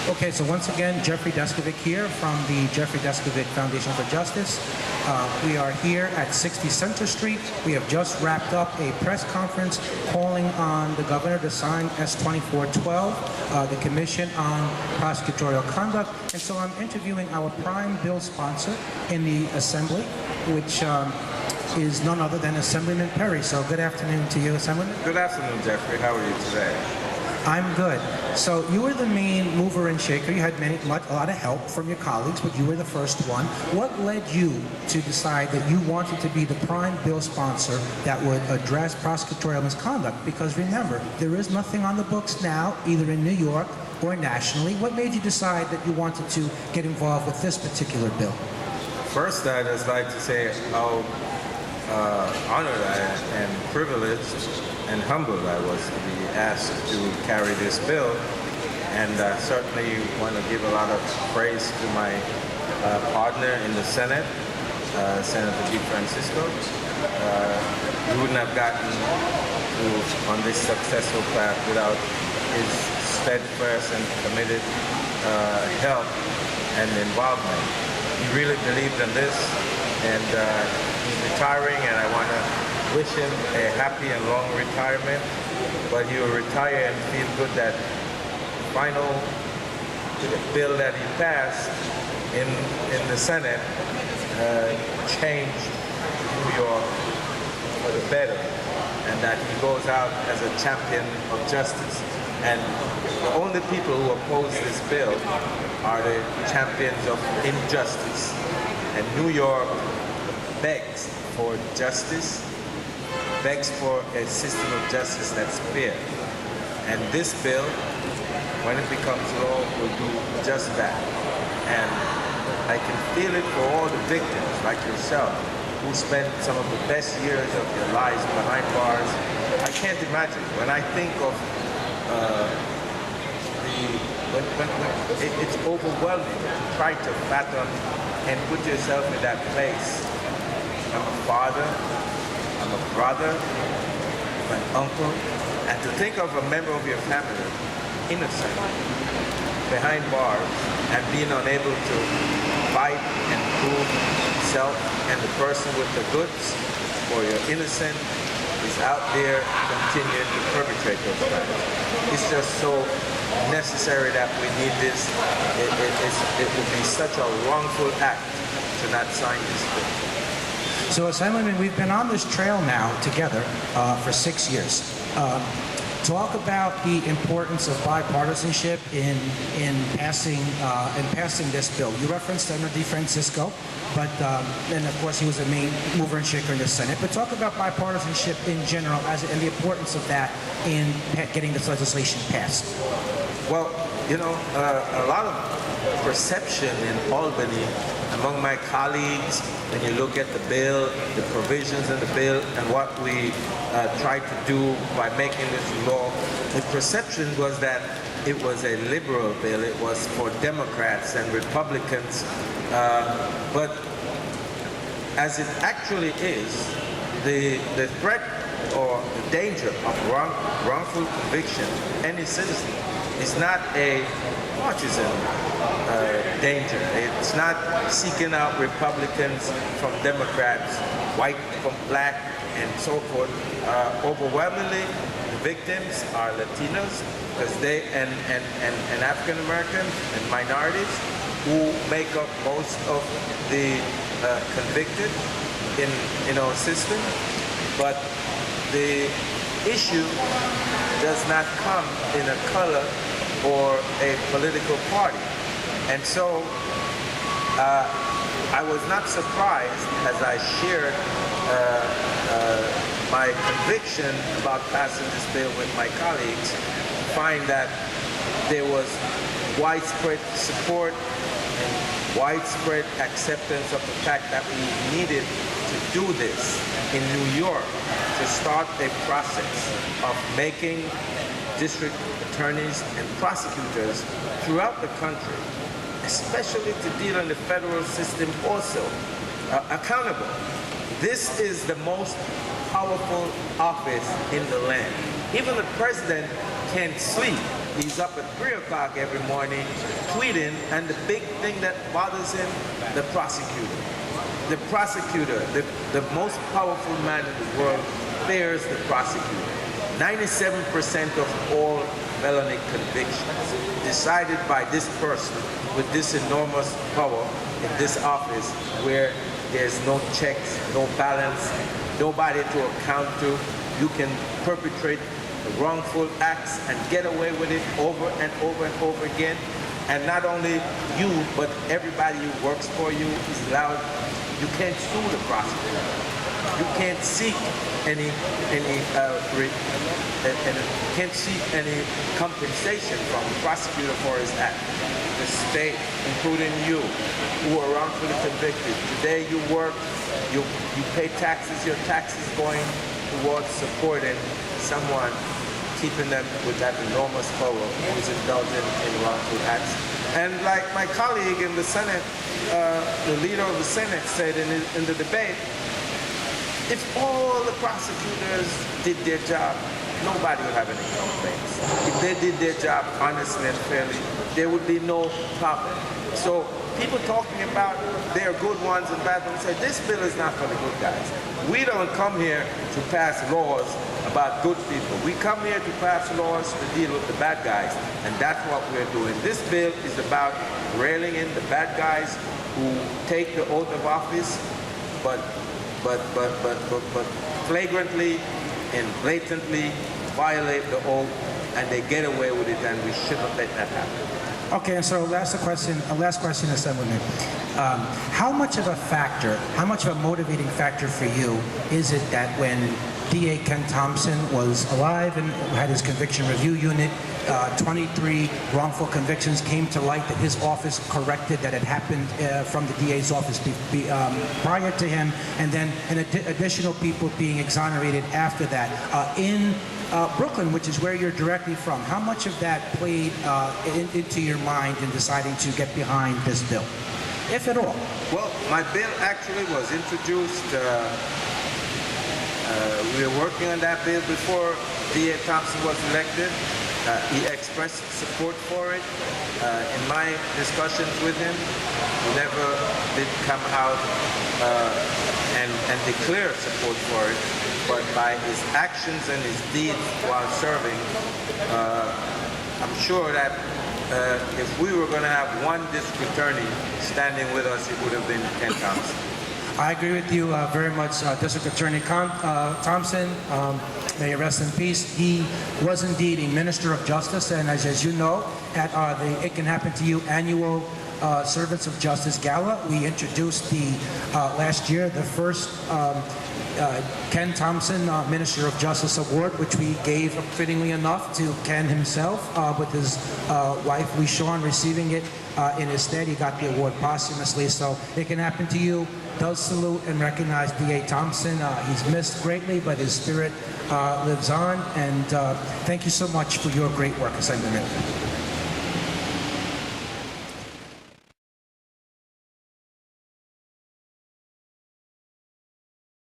Okay, so once again, Jeffrey Deskovic here from the Jeffrey Deskovic Foundation for Justice. We are here at 60 Center Street. We have just wrapped up a press conference calling on the governor to sign S-2412, the Commission on Prosecutorial Conduct. And so I'm interviewing our prime bill sponsor in the Assembly, which is none other than Assemblyman Perry. So good afternoon to you, Assemblyman. Good afternoon, Jeffrey. How are you today? I'm good. So you were the main mover and shaker. You had a lot of help from your colleagues, but you were the first one. What led you to decide that you wanted to be the prime bill sponsor that would address prosecutorial misconduct? Because remember, there is nothing on the books now, either in New York or nationally. What made you decide that you wanted to get involved with this particular bill? First, I'd just like to say how honored and privileged and humbled I was to be asked to carry this bill, and I certainly want to give a lot of praise to my partner in the Senate, Senator DeFrancisco. We wouldn't have gotten on this successful path without his steadfast and committed help and involvement. He really believed in this, and he's retiring, and I want to wish him a happy and long retirement, but he will retire and feel good that the final bill that he passed in the Senate changed New York for the better, and that he goes out as a champion of justice. And the only people who oppose this bill are the champions of injustice. And New York begs for justice, begs for a system of justice that's fair. And this bill, when it becomes law, will do just that. And I can feel it for all the victims like yourself who spent some of the best years of their lives behind bars. I can't imagine. When I think of it's overwhelming to try to fathom and put yourself in that place. I'm a father, I'm a brother, I'm an uncle, and to think of a member of your family innocent behind bars and being unable to fight and prove himself, and the person with the goods or your innocent is out there continuing to perpetrate those crimes. It's just so necessary that we need this. It would be such a wrongful act to not sign this bill. So, Assemblyman, we've been on this trail now together for 6 years. Talk about the importance of bipartisanship in passing this bill. You referenced Senator DeFrancisco, but and of course he was a main mover and shaker in the Senate. But talk about bipartisanship in general and the importance of that in getting this legislation passed. Well, you know, a lot of perception in Albany among my colleagues, when you look at the bill, the provisions in the bill, and what we tried to do by making this law, the perception was that it was a liberal bill. It was for Democrats and Republicans. But as it actually is, the threat or the danger of wrongful conviction, any citizen, is not a partisan danger. It's not seeking out Republicans from Democrats, white from black, and so forth. Overwhelmingly, the victims are Latinos, because they and African Americans and minorities, who make up most of the convicted in our system. But the issue does not come in a color or a political party. And so I was not surprised as I shared my conviction about passing this bill with my colleagues, to find that there was widespread support and widespread acceptance of the fact that we needed to do this in New York, to start a process of making district attorneys and prosecutors throughout the country, especially to deal in the federal system also, accountable. This is the most powerful office in the land. Even the president can't sleep He's up at 3 o'clock every morning tweeting, and the big thing that bothers him, the prosecutor. The prosecutor, the most powerful man in the world, fears the prosecutor. 97% of all felony convictions decided by this person with this enormous power in this office, where there's no checks, no balance, nobody to account to. You can perpetrate wrongful acts and get away with it over and over and over again. And not only you, but everybody who works for you is allowed. You can't sue the prosecutor. You can't seek any compensation from the prosecutor for his act. The state, including you, who are wrongfully convicted. Today you work, you pay taxes. Your taxes going towards supporting someone, keeping them with that enormous power who's indulging in wrongful acts. And like my colleague in the Senate, the leader of the Senate said in the debate, if all the prosecutors did their job, nobody would have any complaints. If they did their job honestly and fairly, there would be no problem. So people talking about they're good ones and bad ones say this bill is not for the good guys. We don't come here to pass laws about good people. We come here to pass laws to deal with the bad guys, and that's what we're doing. This bill is about railing in the bad guys who take the oath of office, but flagrantly and blatantly violate the oath, and they get away with it, and we shouldn't let that happen. Okay, and so last question, Assemblyman. How much of a motivating factor for you is it that when DA Ken Thompson was alive and had his conviction review unit, 23 wrongful convictions came to light that his office corrected that had happened from the DA's office prior to him, and then additional people being exonerated after that. In Brooklyn, which is where you're directly from, how much of that played into your mind in deciding to get behind this bill, if at all? Well, my bill actually was introduced. We were working on that bill before DA Thompson was elected. He expressed support for it. In my discussions with him, he never did come out and declare support for it, but by his actions and his deeds while serving, I'm sure that if we were going to have one district attorney standing with us, it would have been Ken Thompson. I agree with you very much, District Attorney Thompson. May he rest in peace. He was indeed a Minister of Justice, and as you know, at the It Can Happen to You annual Servants of Justice Gala, we introduced last year the first Ken Thompson Minister of Justice Award, which we gave fittingly enough to Ken himself, with his wife LeSean receiving it in his stead. He got the award posthumously, so It Can Happen to You does salute and recognize D.A. Thompson. He's missed greatly, but his spirit lives on, and thank you so much for your great work, Assemblyman.